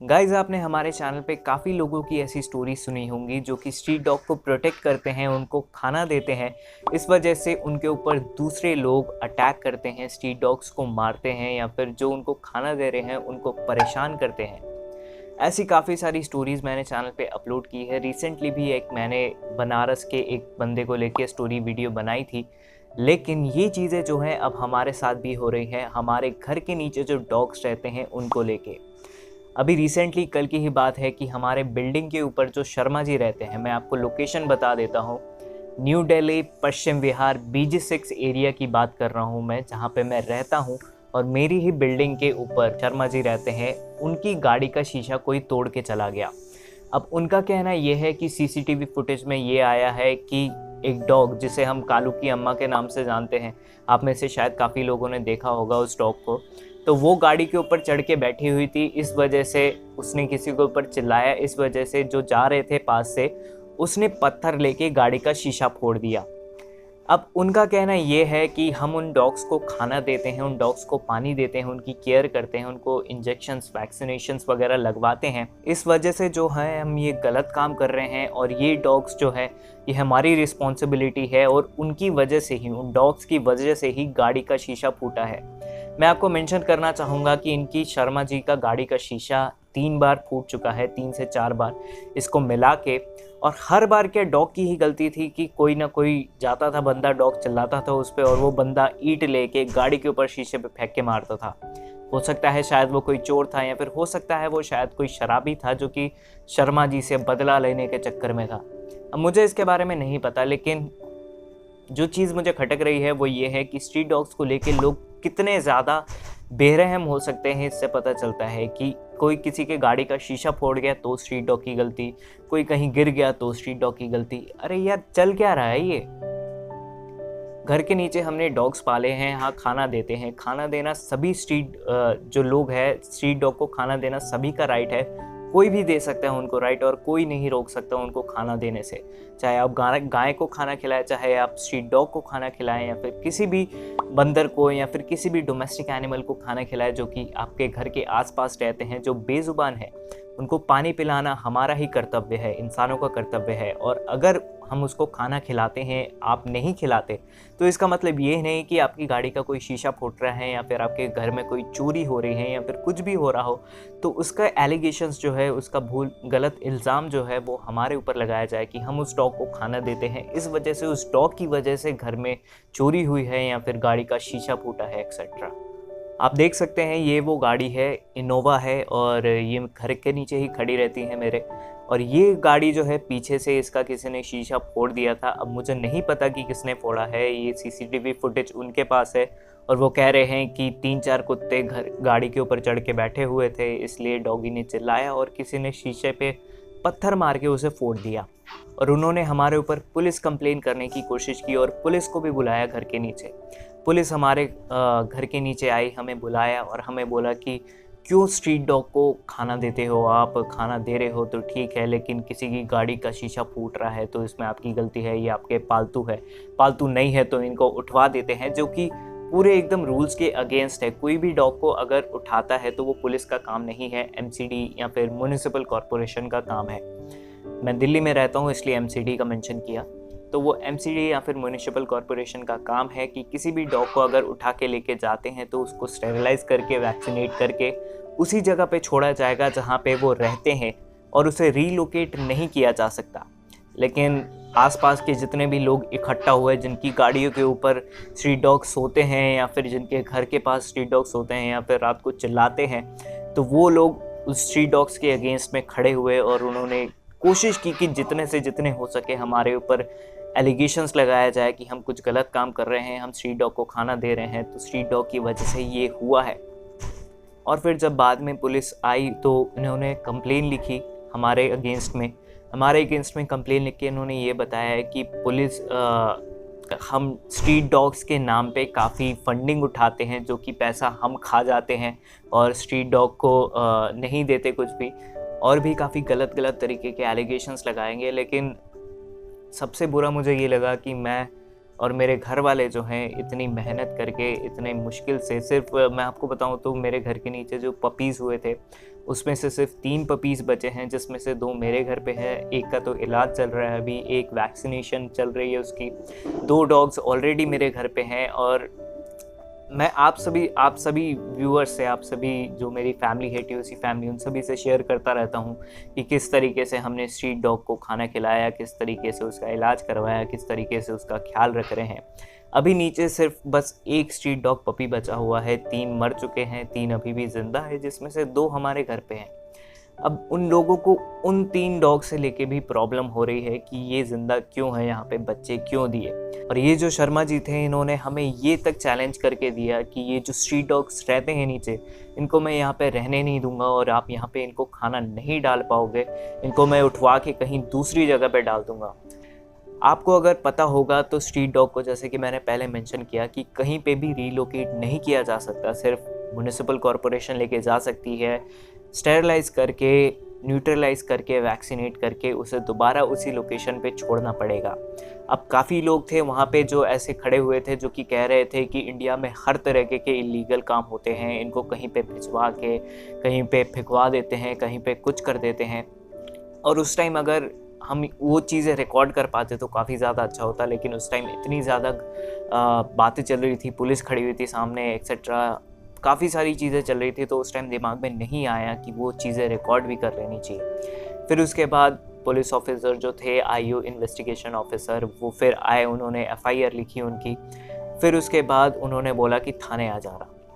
Guys आपने हमारे channel पे काफ़ी लोगों की ऐसी स्टोरी सुनी होंगी जो कि स्ट्रीट डॉग को प्रोटेक्ट करते हैं, उनको खाना देते हैं। इस वजह से उनके ऊपर दूसरे लोग अटैक करते हैं, स्ट्रीट डॉग्स को मारते हैं या फिर जो उनको खाना दे रहे हैं उनको परेशान करते हैं। ऐसी काफ़ी सारी स्टोरीज़ मैंने चैनल पे अपलोड की है। रिसेंटली भी एक मैंने बनारस के एक बंदे को लेके स्टोरी वीडियो बनाई थी। लेकिन ये चीज़ें जो हैं अब हमारे साथ भी हो रही हैं, हमारे घर के नीचे जो डॉग्स रहते हैं उनको लेके। अभी रिसेंटली कल की ही बात है कि हमारे बिल्डिंग के ऊपर जो शर्मा जी रहते हैं, मैं आपको लोकेशन बता देता हूँ। New Delhi Paschim Vihar BG6 area की बात कर रहा हूँ मैं, जहाँ पे मैं रहता हूँ। और मेरी ही बिल्डिंग के ऊपर शर्मा जी रहते हैं। उनकी गाड़ी का शीशा कोई तोड़ के चला गया। अब उनका कहना ये है कि CCTV फुटेज में ये आया है कि एक डॉग जिसे हम कालू की अम्मा के नाम से जानते हैं, आप में से शायद काफ़ी लोगों ने देखा होगा उस डॉग को, तो वो गाड़ी के ऊपर चढ़ के बैठी हुई थी। इस वजह से उसने किसी के ऊपर चिल्लाया, इस वजह से जो जा रहे थे पास से उसने पत्थर लेके गाड़ी का शीशा फोड़ दिया। अब उनका कहना ये है कि हम उन डॉग्स को खाना देते हैं, उन डॉग्स को पानी देते हैं, उनकी केयर करते हैं, उनको इंजेक्शंस वैक्सीनेशंस वगैरह लगवाते हैं। इस वजह से जो है हम ये गलत काम कर रहे हैं और ये डॉग्स जो है ये हमारी रिस्पॉन्सिबिलिटी है और उनकी वजह से ही, उन डॉग्स की वजह से ही गाड़ी का शीशा फूटा है। मैं आपको मेंशन करना चाहूँगा कि इनकी शर्मा जी का गाड़ी का शीशा 3 बार फूट चुका है, 3 से 4 बार इसको मिला के। और हर बार क्या डॉग की ही गलती थी कि कोई ना कोई जाता था बंदा, डॉग चिल्लाता था उस पर और वो बंदा ईंट लेके गाड़ी के ऊपर शीशे पे फेंक के मारता था। हो सकता है शायद वो कोई चोर था या फिर हो सकता है वो शायद कोई शराबी था जो कि शर्मा जी से बदला लेने के चक्कर में था। अब मुझे इसके बारे में नहीं पता, लेकिन जो चीज़ मुझे खटक रही है वो ये है कि स्ट्रीट डॉग्स को लेके लोग कितने ज़्यादा बेरहम हो सकते हैं। इससे पता चलता है कि कोई किसी के गाड़ी का शीशा फोड़ गया तो स्ट्रीट डॉग की गलती, कोई कहीं गिर गया तो स्ट्रीट डॉग की गलती। अरे यार, चल क्या रहा है ये? घर के नीचे हमने डॉग्स पाले हैं, हाँ खाना देते हैं। खाना देना सभी जो लोग हैं, स्ट्रीट डॉग को खाना देना सभी का राइट है। कोई भी दे सकता है उनको राइट और कोई नहीं रोक सकता उनको खाना देने से। चाहे आप गाय को खाना खिलाएं, चाहे आप स्ट्रीट डॉग को खाना खिलाएं या फिर किसी भी बंदर को या फिर किसी भी डोमेस्टिक एनिमल को खाना खिलाएं जो कि आपके घर के आसपास रहते हैं, जो बेजुबान है। उनको पानी पिलाना हमारा ही कर्तव्य है, इंसानों का कर्तव्य है। और अगर हम उसको खाना खिलाते हैं, आप नहीं खिलाते, तो इसका मतलब ये नहीं कि आपकी गाड़ी का कोई शीशा फूट रहा है या फिर आपके घर में कोई चोरी हो रही है या फिर कुछ भी हो रहा हो तो उसका एलिगेशंस जो है, उसका गलत इल्ज़ाम जो है वो हमारे ऊपर लगाया जाए कि हम उस डॉग को खाना देते हैं, इस वजह से, उस डॉग की वजह से घर में चोरी हुई है या फिर गाड़ी का शीशा फूटा है, एक्सेट्रा। आप देख सकते हैं ये वो गाड़ी है, इनोवा है और ये घर के नीचे ही खड़ी रहती है मेरे। और ये गाड़ी जो है पीछे से इसका किसी ने शीशा फोड़ दिया था। अब मुझे नहीं पता कि किसने फोड़ा है, ये CCTV फुटेज उनके पास है और वो कह रहे हैं कि 3-4 कुत्ते गाड़ी के ऊपर चढ़ के बैठे हुए थे, इसलिए डॉगी ने चिल्लाया और किसी ने शीशे पे पत्थर मार के उसे फोड़ दिया। और उन्होंने हमारे ऊपर पुलिस कंप्लेन करने की कोशिश की और पुलिस को भी बुलाया घर के नीचे। पुलिस हमारे घर के नीचे आई, हमें बुलाया और हमें बोला कि क्यों स्ट्रीट डॉग को खाना देते हो? आप खाना दे रहे हो तो ठीक है, लेकिन किसी की गाड़ी का शीशा फूट रहा है तो इसमें आपकी गलती है, ये आपके पालतू है। पालतू नहीं है तो इनको उठवा देते हैं, जो कि पूरे एकदम रूल्स के अगेंस्ट है। कोई भी डॉग को अगर उठाता है तो वो पुलिस का काम नहीं है, MCD या फिर म्युनिसिपल कॉरपोरेशन का काम है। मैं दिल्ली में रहता हूँ इसलिए MCD का मेंशन किया। तो वो MCD या फिर म्युनिसिपल कॉरपोरेशन का काम है कि किसी भी डॉग को अगर उठा के लेके जाते हैं तो उसको स्टेरिलाइज करके, वैक्सीनेट करके उसी जगह पे छोड़ा जाएगा जहाँ पे वो रहते हैं और उसे रीलोकेट नहीं किया जा सकता। लेकिन आसपास के जितने भी लोग इकट्ठा हुए, जिनकी गाड़ियों के ऊपर स्ट्रीट डॉग्स सोते हैं या फिर जिनके घर के पास स्ट्रीट डॉग्स सोते हैं या फिर रात को चिल्लाते हैं, तो वो लोग उस स्ट्रीट डॉग्स के अगेंस्ट में खड़े हुए और उन्होंने कोशिश की कि जितने से जितने हो सके हमारे ऊपर एलिगेशंस लगाया जाए कि हम कुछ गलत काम कर रहे हैं, हम स्ट्रीट डॉग को खाना दे रहे हैं, तो स्ट्रीट डॉग की वजह से ये हुआ है। और फिर जब बाद में पुलिस आई तो इन्होंने कंप्लेन लिखी हमारे अगेंस्ट में कंप्लेन लिख के इन्होंने ये बताया है कि पुलिस हम स्ट्रीट डॉग्स के नाम पे काफ़ी फंडिंग उठाते हैं, जो कि पैसा हम खा जाते हैं और स्ट्रीट डॉग को नहीं देते कुछ भी, और भी काफ़ी गलत तरीके के एलिगेशंस लगाएंगे। लेकिन सबसे बुरा मुझे ये लगा कि मैं और मेरे घर वाले जो हैं इतनी मेहनत करके, इतने मुश्किल से, सिर्फ मैं आपको बताऊं तो मेरे घर के नीचे जो पपीज़ हुए थे उसमें से सिर्फ 3 पपीज़ बचे हैं, जिसमें से 2 मेरे घर पे है, एक का तो इलाज चल रहा है अभी, एक वैक्सीनेशन चल रही है उसकी। 2 डॉग्स ऑलरेडी मेरे घर पे हैं और मैं आप सभी व्यूअर्स से, आप सभी जो मेरी फैमिली है टीओसी फैमिली, उन सभी से शेयर करता रहता हूँ कि किस तरीके से हमने स्ट्रीट डॉग को खाना खिलाया, किस तरीके से उसका इलाज करवाया, किस तरीके से उसका ख्याल रख रहे हैं। अभी नीचे सिर्फ बस 1 स्ट्रीट डॉग पपी बचा हुआ है, 3 मर चुके हैं, 3 अभी भी ज़िंदा है, जिसमें से 2 हमारे घर पे हैं। अब उन लोगों को उन 3 डॉग से लेके भी प्रॉब्लम हो रही है कि ये ज़िंदा क्यों है, यहाँ पे बच्चे क्यों दिए। और ये जो शर्मा जी थे, इन्होंने हमें ये तक चैलेंज करके दिया कि ये जो स्ट्रीट डॉग्स रहते हैं नीचे, इनको मैं यहाँ पे रहने नहीं दूंगा और आप यहाँ पे इनको खाना नहीं डाल पाओगे, इनको मैं उठवा के कहीं दूसरी जगह पे डाल दूंगा। आपको अगर पता होगा तो स्ट्रीट डॉग को, जैसे कि मैंने पहले मेंशन किया, कि कहीं पे भी रीलोकेट नहीं किया जा सकता, सिर्फ म्युनिसिपल कॉरपोरेशन लेके जा सकती है, स्टेरलाइज करके, न्यूट्रलाइज करके, वैक्सीनेट करके उसे दोबारा उसी लोकेशन पे छोड़ना पड़ेगा। अब काफ़ी लोग थे वहाँ पे जो ऐसे खड़े हुए थे जो कि कह रहे थे कि इंडिया में हर तरह के इलीगल काम होते हैं, इनको कहीं पे भिजवा के कहीं पे फेंकवा देते हैं, कहीं पे कुछ कर देते हैं। और उस टाइम अगर हम वो चीज़ें रिकॉर्ड कर पाते तो काफ़ी ज़्यादा अच्छा होता, लेकिन उस टाइम इतनी ज़्यादा बातें चल रही थी, पुलिस खड़ी हुई थी सामने, एक्सेट्रा, काफ़ी सारी चीज़ें चल रही थी, तो उस टाइम दिमाग में नहीं आया कि वो चीज़ें रिकॉर्ड भी कर लेनी चाहिए। फिर उसके बाद पुलिस ऑफिसर जो थे, आईओ इन्वेस्टिगेशन ऑफिसर, वो फिर आए, उन्होंने एफआईआर लिखी उनकी। फिर उसके बाद उन्होंने बोला कि थाने आ जा रहा।